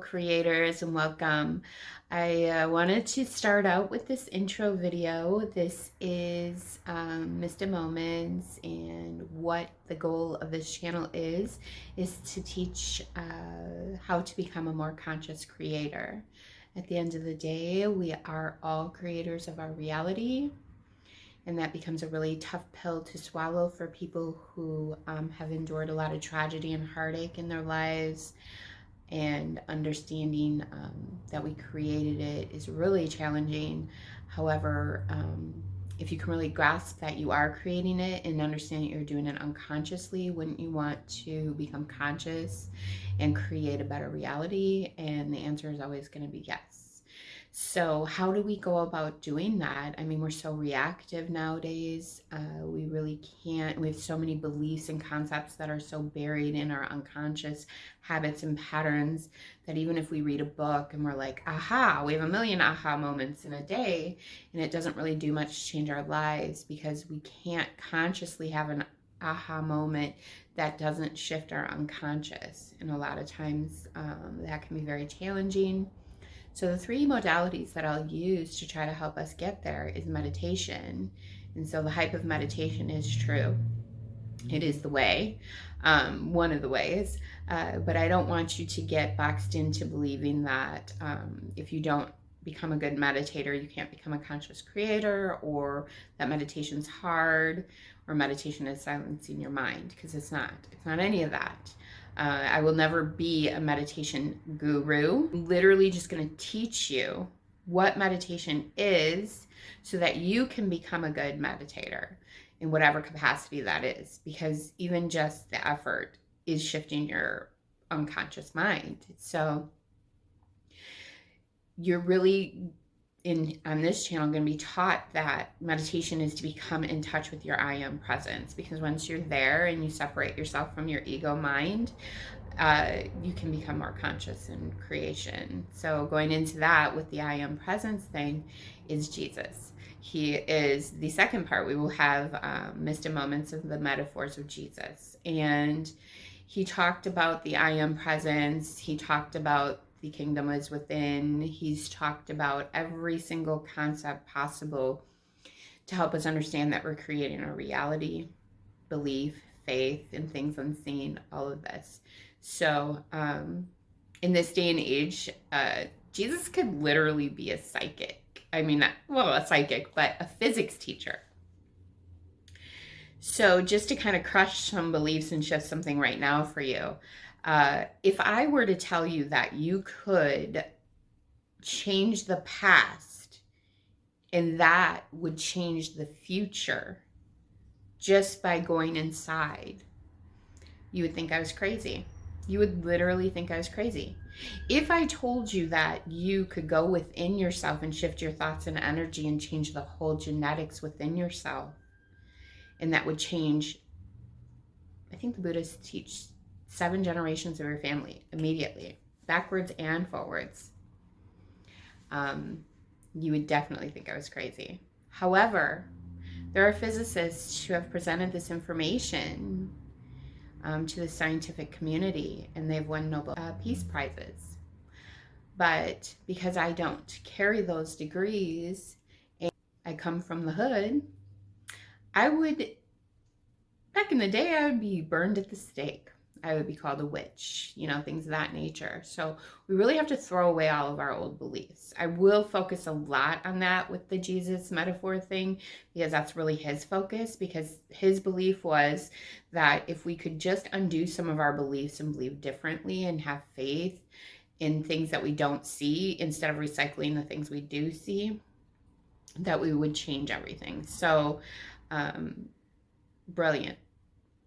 creators, and welcome. I wanted to start out with this intro video. This is Mista Moments, and what the goal of this channel is to teach how to become a more conscious creator. At the end of the day, we are all creators of our reality, and that becomes a really tough pill to swallow for people who have endured a lot of tragedy and heartache in their lives. And understanding that we created it is really challenging. However, if you can really grasp that you are creating it and understand that you're doing it unconsciously, wouldn't you want to become conscious and create a better reality? And the answer is always going to be yes. So how do we go about doing that? I mean, we're so reactive nowadays. We really can't. We have so many beliefs and concepts that are so buried in our unconscious habits and patterns that even if we read a book and we're like, aha, we have a million aha moments in a day, and it doesn't really do much to change our lives because we can't consciously have an aha moment that doesn't shift our unconscious. And a lot of times that can be very challenging. So the three modalities that I'll use to try to help us get there is meditation. And so the hype of meditation is true. It is the way, one of the ways. But I don't want you to get boxed into believing that if you don't become a good meditator, you can't become a conscious creator, or that meditation's hard, or meditation is silencing your mind, because it's not. It's not any of that. I will never be a meditation guru. I'm literally just going to teach you what meditation is so that you can become a good meditator in whatever capacity that is, because even just the effort is shifting your unconscious mind. So you're really on this channel going to be taught that meditation is to become in touch with your I am presence, because once you're there and you separate yourself from your ego mind, you can become more conscious in creation. So going into that with the I am presence thing is Jesus. He is the second part. We will have Mista Moments of the metaphors of Jesus, and he talked about the I am presence. He talked about the kingdom is within. He's talked about every single concept possible to help us understand that we're creating a reality, belief, faith, and things unseen, all of this. So in this day and age, Jesus could literally be a psychic. I mean, well, a psychic, but a physics teacher. So just to kind of crush some beliefs and shift something right now for you, if I were to tell you that you could change the past and that would change the future just by going inside, you would think I was crazy. You would literally think I was crazy. If I told you that you could go within yourself and shift your thoughts and energy and change the whole genetics within yourself, and that would change, I think the Buddhists teach 7 generations of your family immediately, backwards and forwards, you would definitely think I was crazy. However, there are physicists who have presented this information to the scientific community, and they've won Nobel Peace Prizes. But because I don't carry those degrees and I come from the hood, back in the day, I would be burned at the stake. I would be called a witch, things of that nature. So we really have to throw away all of our old beliefs. I will focus a lot on that with the Jesus metaphor thing, because that's really his focus, because his belief was that if we could just undo some of our beliefs and believe differently and have faith in things that we don't see instead of recycling the things we do see, that we would change everything. So brilliant.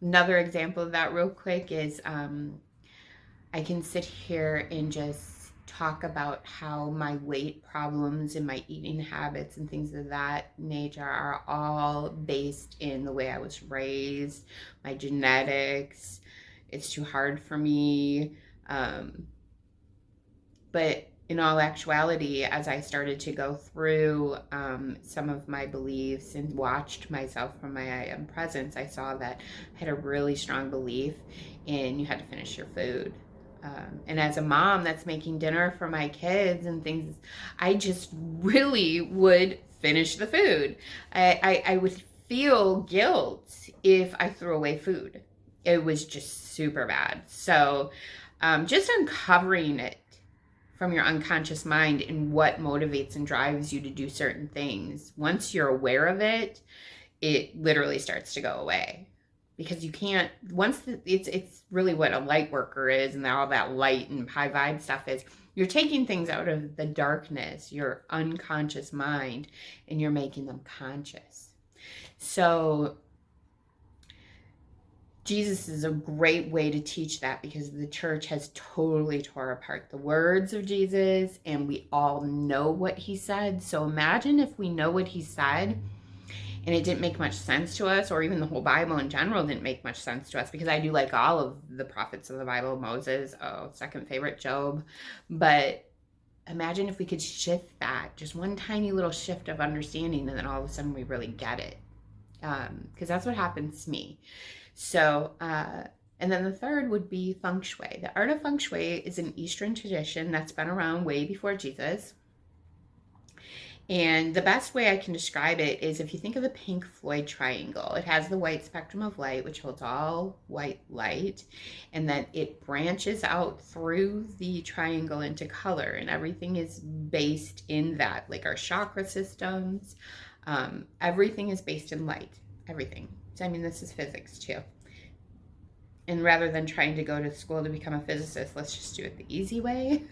Another example of that real quick is I can sit here and just talk about how my weight problems and my eating habits and things of that nature are all based in the way I was raised, my genetics. It's too hard for me. But in all actuality, as I started to go through some of my beliefs and watched myself from my I am presence, I saw that I had a really strong belief in you had to finish your food. And as a mom that's making dinner for my kids and things, I just really would finish the food. I would feel guilt if I threw away food. It was just super bad. So just uncovering it from your unconscious mind and what motivates and drives you to do certain things. Once you're aware of it, it literally starts to go away. Because you can't, it's really what a light worker is, and all that light and high vibe stuff is. You're taking things out of the darkness, your unconscious mind, and you're making them conscious. So Jesus is a great way to teach that, because the church has totally tore apart the words of Jesus, and we all know what he said. So imagine if we know what he said and it didn't make much sense to us, or even the whole Bible in general didn't make much sense to us, because I do like all of the prophets of the Bible. Moses, second favorite, Job. But imagine if we could shift that, just one tiny little shift of understanding, and then all of a sudden we really get it. Because that's what happens to me. So, and then the third would be feng shui. The art of feng shui is an Eastern tradition that's been around way before Jesus. And the best way I can describe it is if you think of the Pink Floyd triangle. It has the white spectrum of light, which holds all white light, and then it branches out through the triangle into color, and everything is based in that, like our chakra systems. Everything is based in light. Everything. So, I mean, this is physics too. And rather than trying to go to school to become a physicist, let's just do it the easy way.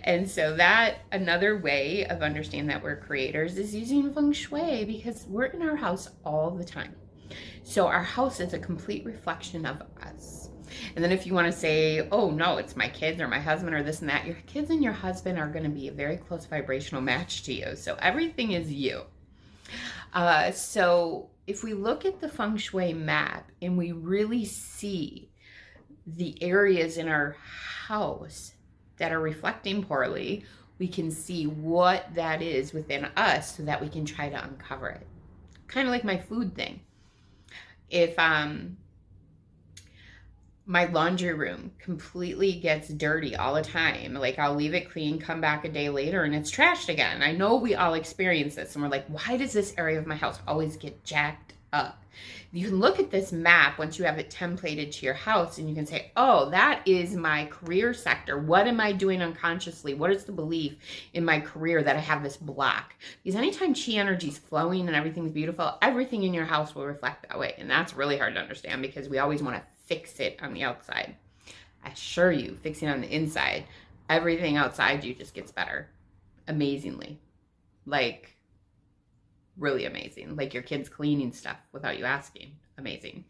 And so that, another way of understanding that we're creators is using feng shui, because we're in our house all the time. So our house is a complete reflection of us. And then if you want to say, oh no, it's my kids or my husband or this and that, your kids and your husband are going to be a very close vibrational match to you. So everything is you. So if we look at the feng shui map and we really see the areas in our house that are reflecting poorly, we can see what that is within us so that we can try to uncover it. Kind of like my food thing. If my laundry room completely gets dirty all the time, like I'll leave it clean, come back a day later, and it's trashed again. I know we all experience this, and we're like, why does this area of my house always get jacked up? You can look at this map once you have it templated to your house, and you can say, oh, that is my career sector. What am I doing unconsciously? What is the belief in my career that I have this block? Because anytime chi energy is flowing and everything's beautiful, everything in your house will reflect that way. And that's really hard to understand, because we always want to fix it on the outside. I assure you, fixing on the inside, everything outside you just gets better amazingly. Like, really amazing. Like your kids cleaning stuff without you asking. Amazing.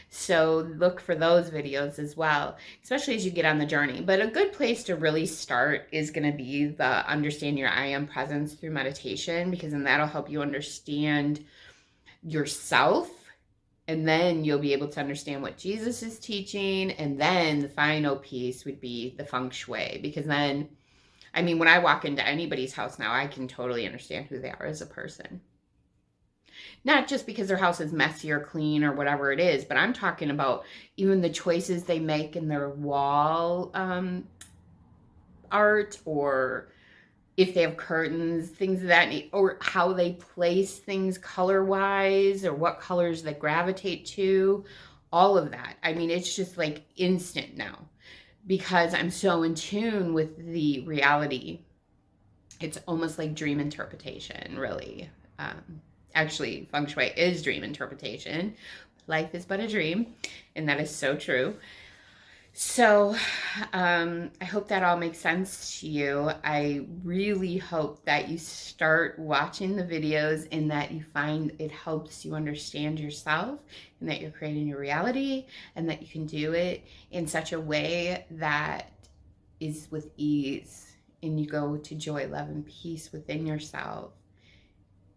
So look for those videos as well, especially as you get on the journey. But a good place to really start is going to be the understand your I am presence through meditation, because then that'll help you understand yourself. And then you'll be able to understand what Jesus is teaching. And then the final piece would be the feng shui. Because then, I mean, when I walk into anybody's house now, I can totally understand who they are as a person. Not just because their house is messy or clean or whatever it is, but I'm talking about even the choices they make in their wall art, or if they have curtains, things of that, or how they place things color-wise, or what colors they gravitate to, all of that. I mean, it's just like instant now, because I'm so in tune with the reality. It's almost like dream interpretation, really. Actually, feng shui is dream interpretation. Life is but a dream, and that is so true. So I hope that all makes sense to you. I really hope that you start watching the videos and that you find it helps you understand yourself, and that you're creating your reality, and that you can do it in such a way that is with ease, and you go to joy, love, and peace within yourself.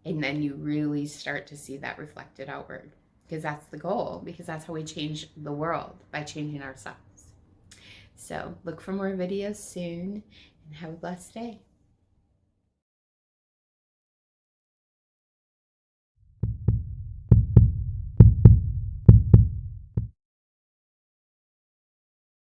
And then you really start to see that reflected outward, because that's the goal, because that's how we change the world, by changing ourselves. So look for more videos soon, and have a blessed day.